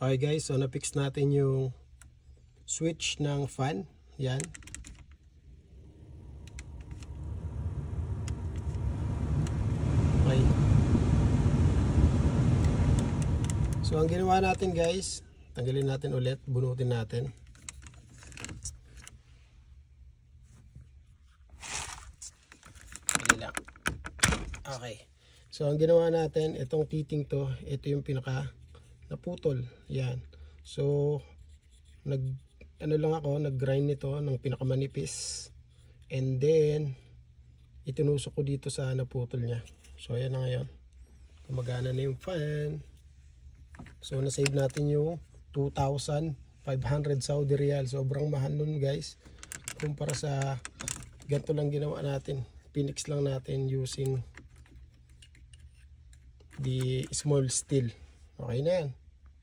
Okay guys, so na-fix natin yung switch ng fan. Yan. Okay. So ang ginawa natin guys, tanggalin natin ulit, bunutin natin. Dali lang. Okay. So ang ginawa natin, itong titing to, ito yung pinaka naputol. Yan. So nag-grind nito ng pinakamanipis. And then itinusok ko dito sa naputol niya. So ayan na ngayon. Gumagana na yung fan. So na-save natin yung 2,500 Saudi Riyal. Sobrang mahal nun guys. Kumpara sa ganito lang ginawa natin. Pinix lang natin using the small steel. Okay na yan.